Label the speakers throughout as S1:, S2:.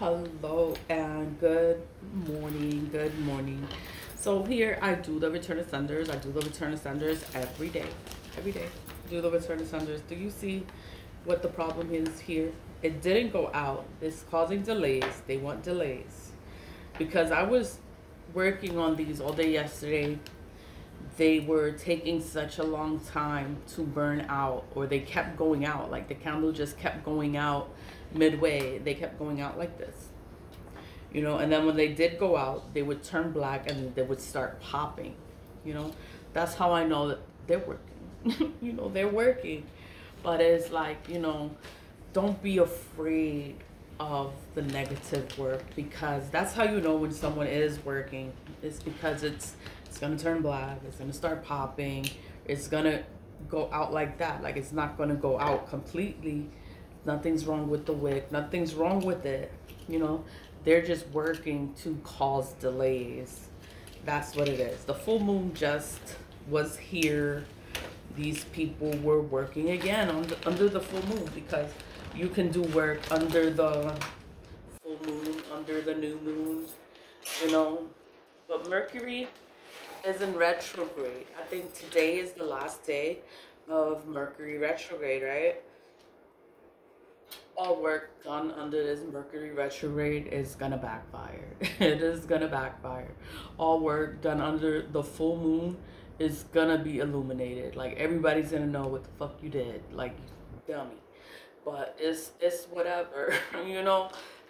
S1: Hello and good morning. Good morning. So here I do the return of senders. I do the return of senders every day. Every day. Do the return of senders. Do you see what the problem is here? It didn't go out. It's causing delays. They want delays. Because I was working on these all day yesterday. They were taking such a long time to burn out, or they kept going out. Like the candle just kept going out midway. They kept going out like this, and then when they did go out, they would turn black and they would start popping. That's how I know that they're working. They're working. But it's like, don't be afraid of the negative work, because that's how you know when someone is working. It's because it's gonna turn black, it's gonna start popping, it's gonna go out like that. Like, it's not gonna go out completely. Nothing's wrong with the wick, nothing's wrong with it. They're just working to cause delays. That's what it is. The full moon just was here. These people were working again under the full moon, because you can do work under the full moon, under the new moon, But Mercury is in retrograde. I think today is the last day of Mercury retrograde, right? All work done under this Mercury retrograde is gonna backfire. It is gonna backfire. All work done under the full moon is gonna be illuminated. Like, everybody's gonna know what the fuck you did. Like, dummy. But it's whatever.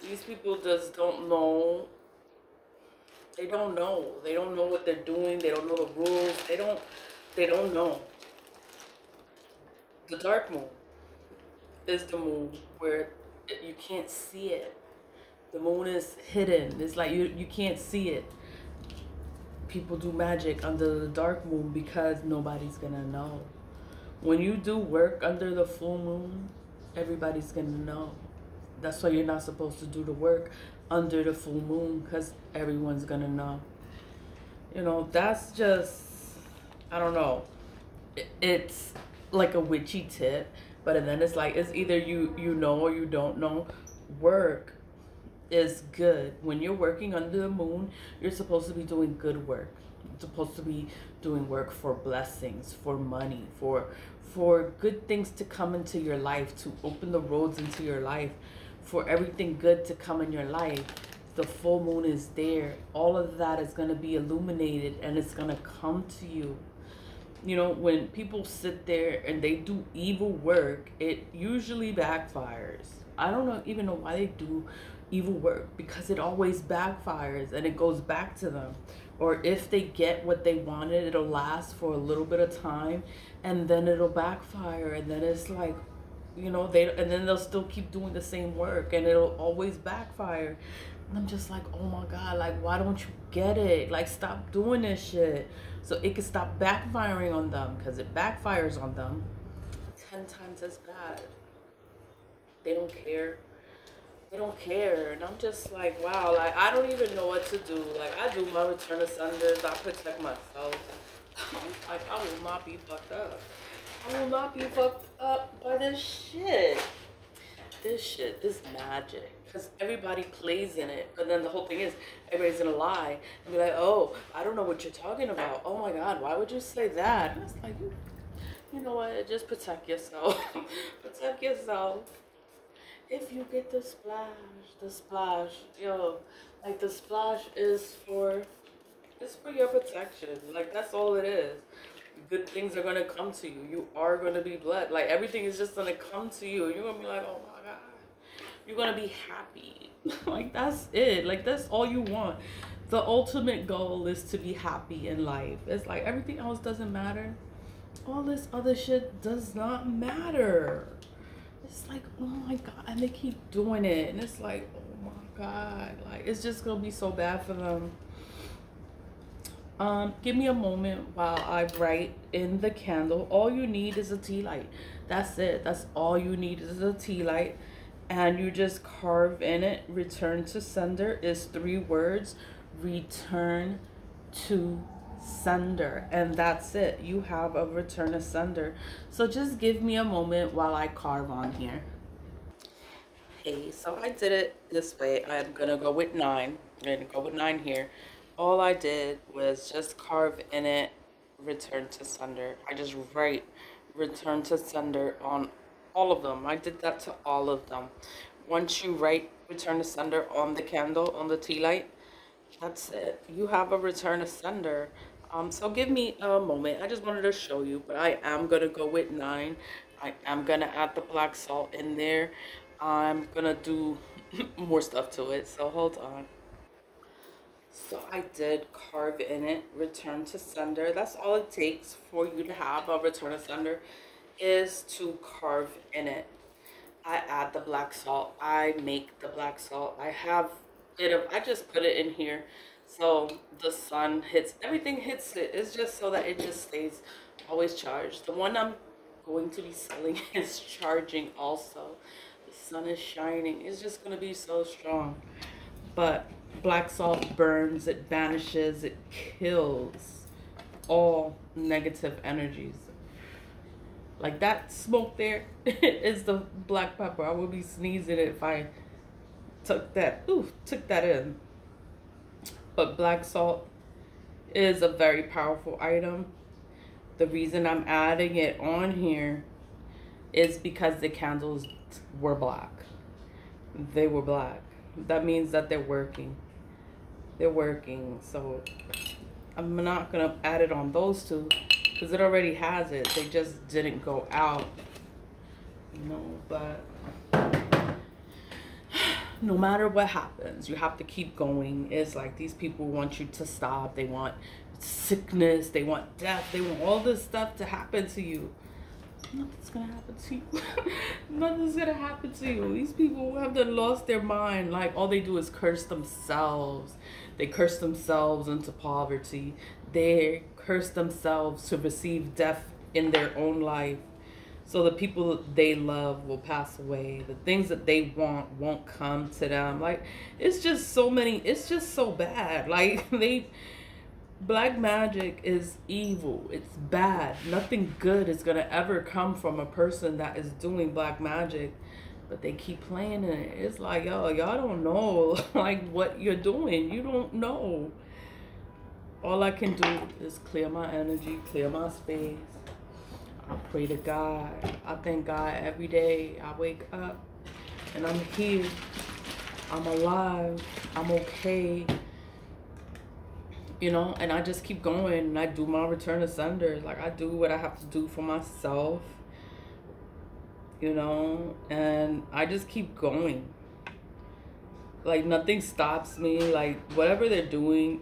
S1: These people just don't know. They don't know. They don't know what they're doing. They don't know the rules. They don't know. The dark moon is the moon where you can't see it. The moon is hidden. It's like you can't see it. People do magic under the dark moon because nobody's gonna know. When you do work under the full moon, everybody's gonna know. That's why you're not supposed to do the work under the full moon, because everyone's gonna know. That's just, I don't know. It's like a witchy tip, but then it's like, it's either you know or you don't know. Work is good. When you're working under the moon, you're supposed to be doing good work. You're supposed to be doing work for blessings, for money, for good things to come into your life, to open the roads into your life, for everything good to come in your life. The full moon is there. All of that is going to be illuminated, and it's going to come to you. When people sit there and they do evil work, it usually backfires. I don't even know why they do evil work, because it always backfires and it goes back to them. Or if they get what they wanted, it'll last for a little bit of time, and then it'll backfire, and then it's like, and then they'll still keep doing the same work, and it'll always backfire. And I'm just like, oh my God, like, why don't you get it? Like, stop doing this shit so it can stop backfiring on them, because it backfires on them 10 times as bad. They don't care. They don't care. And I'm just like, wow, like, I don't even know what to do. Like, I do my return of senders. I protect myself. Like, I will not be fucked up. I will not be fucked up by this shit. This magic. Because everybody plays in it. But then the whole thing is, everybody's gonna lie and be like, oh, I don't know what you're talking about. Oh my God, why would you say that? And it's like, you know what? Just protect yourself. Protect yourself. If you get the splash, like, the splash is it's for your protection. Like, that's all it is. Good things are going to come to you. You are going to be blessed. Like, everything is just going to come to you. You're going to be like, oh my God. You're going to be happy. Like, that's it. Like, that's all you want. The ultimate goal is to be happy in life. It's like, everything else doesn't matter. All this other shit does not matter. It's like, oh my God. And they keep doing it. And it's like, oh my God. Like, it's just going to be so bad for them. Give me a moment while I write in the candle. All you need is a tea light. That's it. That's all you need is a tea light. And you just carve in it. Return to sender is 3 words. Return to sender. And that's it. You have a return to sender. So just give me a moment while I carve on here. Okay, so I did it this way. I'm gonna go with 9. I'm gonna go with 9 here. All I did was just carve in it, return to sender. I just write return to sender on all of them. I did that to all of them. Once you write return to sender on the candle, on the tea light, that's it. You have a return to sender. So give me a moment. I just wanted to show you, but I am gonna go with 9. I am gonna add the black salt in there. I'm gonna do more stuff to it, so hold on. So I did carve in it, return to sender. That's all it takes for you to have a return to sender, is to carve in it. I add the black salt. I make the black salt. I have it. I just put it in here, so the sun hits. Everything hits it. It's just so that it just stays always charged. The one I'm going to be selling is charging also. The sun is shining. It's just gonna be so strong. But black salt burns. It banishes. It kills all negative energies. Like that smoke there is the black pepper. I would be sneezing if I took that in. But black salt is a very powerful item. The reason I'm adding it on here is because the candles were black. They were black. That means that they're working. They're working. So I'm not gonna add it on those two, because it already has it. They just didn't go out, you know. But no matter what happens, you have to keep going. It's like these people want you to stop. They want sickness. They want death. They want all this stuff to happen to you. Nothing's gonna happen to you. Nothing's gonna happen to you. These people have done lost their mind. Like all they do is curse themselves. They curse themselves into poverty. They curse themselves to receive death in their own life. So the people that they love will pass away. The things that they want won't come to them. Like it's just so many. It's just so bad. Like black magic is evil. It's bad. Nothing good is gonna ever come from a person that is doing black magic, but they keep playing it. It's like, yo, y'all don't know like what you're doing. You don't know. All I can do is clear my energy, clear my space. I pray to God. I thank God every day. I wake up and I'm here. I'm alive. I'm okay. You know, and I just keep going and I do my return to sender. Like I do what I have to do for myself, you know, and I just keep going. Like nothing stops me. Like whatever they're doing,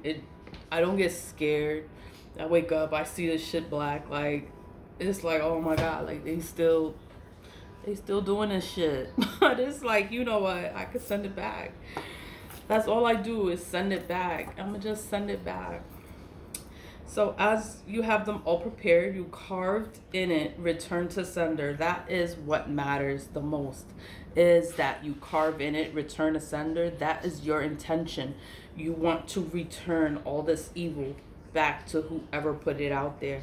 S1: I don't get scared. I wake up, I see this shit black. Like it's like, oh my God, like they still doing this shit. But it's like, you know what, I could send it back. That's all I do is send it back. I'm gonna just send it back. So as you have them all prepared, you carved in it, return to sender. That is what matters the most, is that you carve in it, return to sender. That is your intention. You want to return all this evil back to whoever put it out there.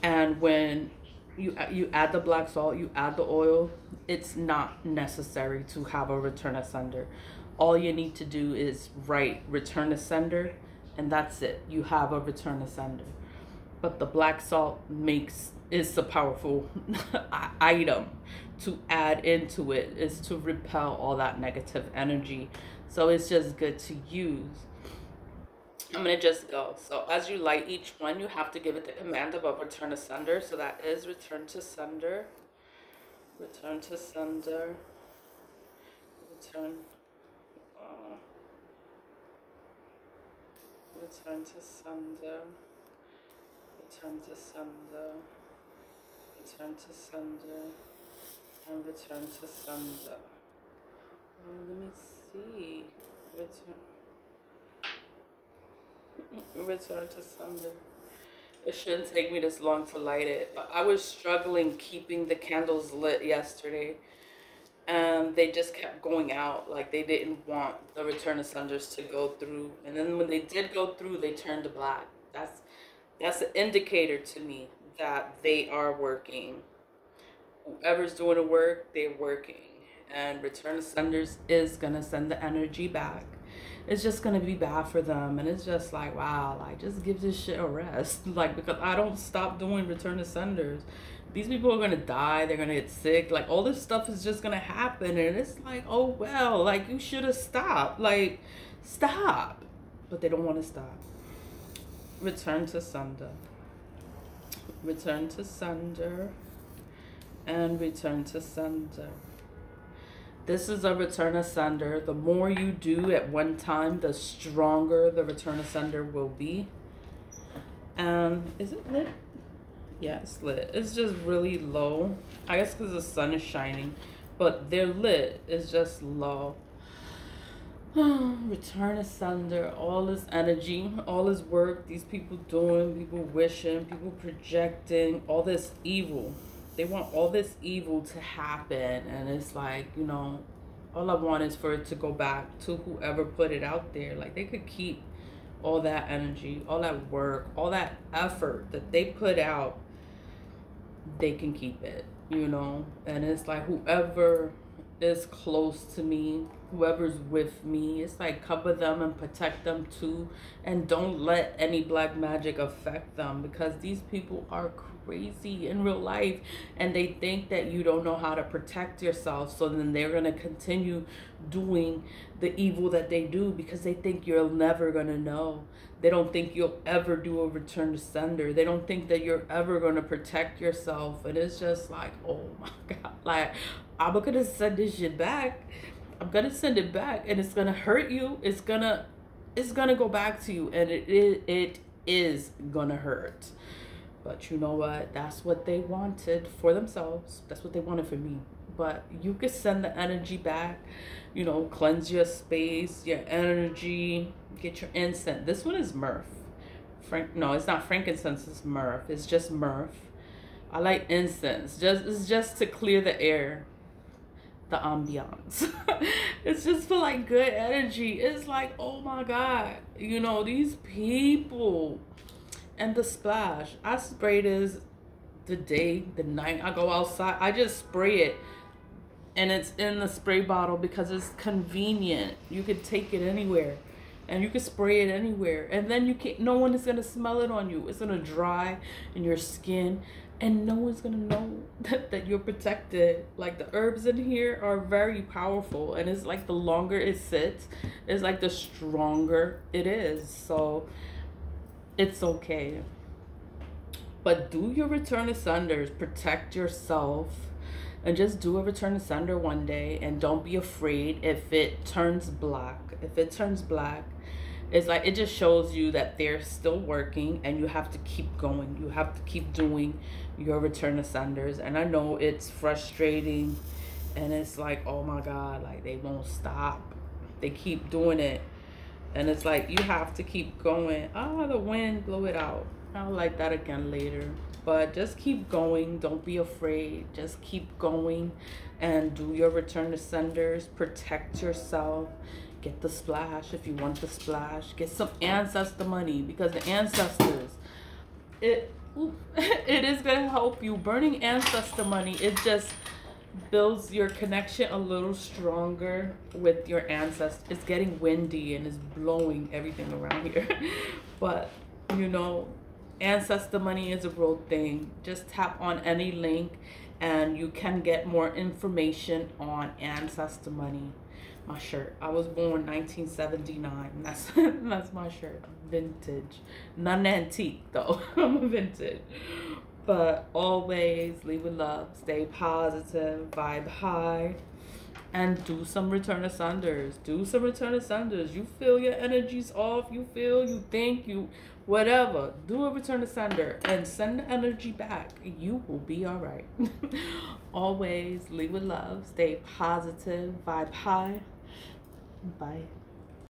S1: And when you add the black salt, you add the oil, it's not necessary to have a return to sender. All you need to do is write return to sender, and that's it. You have a return to sender. But the black salt is a powerful item to add into it, is to repel all that negative energy. So it's just good to use. I'm gonna just go. So as you light each one, you have to give it the command of a return to sender. So that is return to sender, return to sender, return to sender, return to sender, return to sender, and return to sender. Let me see. Return to sender. It shouldn't take me this long to light it, but I was struggling keeping the candles lit yesterday, and they just kept going out. Like they didn't want the return to senders to go through, and then when they did go through, they turned to black. That's an indicator to me that they are working. Whoever's doing the work, they're working, and return to senders is gonna send the energy back. It's just gonna be bad for them, and it's just like, wow, like just give this shit a rest. Like, because I don't stop doing return to senders, these people are gonna die, they're gonna get sick, like all this stuff is just gonna happen, and it's like, oh well, like you should have stopped, like stop. But they don't want to stop. Return to sender. Return to sender. And return to sender. This is a return to sender. The more you do at one time, the stronger the return to sender will be. And is it lit? Yeah, it's lit. It's just really low. I guess because the sun is shining. But they're lit. It's just low. Return to sender. All this energy, all this work, these people doing, people wishing, people projecting, all this evil. They want all this evil to happen, and it's like, you know, all I want is for it to go back to whoever put it out there. Like, they could keep all that energy, all that work, all that effort that they put out, they can keep it, you know. And it's like, whoever is close to me, whoever's with me, it's like, cover them and protect them too, and don't let any black magic affect them, because these people are crazy in real life, and they think that you don't know how to protect yourself, so then they're going to continue doing the evil that they do, because they think you're never going to know. They don't think you'll ever do a return to sender. They don't think that you're ever going to protect yourself. And it's just like, oh my God, like, I'm gonna send this shit back. I'm gonna send it back, and it's gonna hurt you. It's gonna go back to you, and it is gonna hurt. But you know what? That's what they wanted for themselves. That's what they wanted for me. But you could send the energy back, you know, cleanse your space, your energy, get your incense. This one is myrrh. No, it's not frankincense, it's myrrh. It's just myrrh. I like incense. It's just to clear the air, the ambiance. It's just for like good energy. It's like, oh my God, you know, these people. And the splash, I spray this the day, the night I go outside. I just spray it, and it's in the spray bottle because it's convenient. You could take it anywhere, and you can spray it anywhere, and then you can't, no one is gonna smell it on you. It's gonna dry in your skin, and no one's gonna know that you're protected. Like, the herbs in here are very powerful, and it's like the longer it sits, it's like the stronger it is. So it's okay. But do your return to senders, protect yourself, and just do a return to sender one day, and don't be afraid if it turns black. If it turns black, it's like, it just shows you that they're still working, and you have to keep going. You have to keep doing your return to senders. And I know it's frustrating, and it's like, oh my God, like they won't stop. They keep doing it. And it's like, you have to keep going. Oh, the wind blew it out. I'll light that again later. But just keep going. Don't be afraid. Just keep going and do your return to senders. Protect yourself. Get the splash if you want the splash. Get some ancestor money, because the ancestors, it is going to help you. Burning ancestor money, it just builds your connection a little stronger with your ancestors. It's getting windy and it's blowing everything around here. But, you know, ancestor money is a real thing. Just tap on any link and you can get more information on ancestor money. My shirt, I was born 1979. That's my shirt. Vintage, not an antique though. I'm a vintage. But always leave with love, stay positive, vibe high, and do some return to senders. Do some return to senders. You feel your energy's off, you feel, you think, you whatever. Do a return to sender and send the energy back. You will be all right. Always leave with love, stay positive, vibe high. Bye.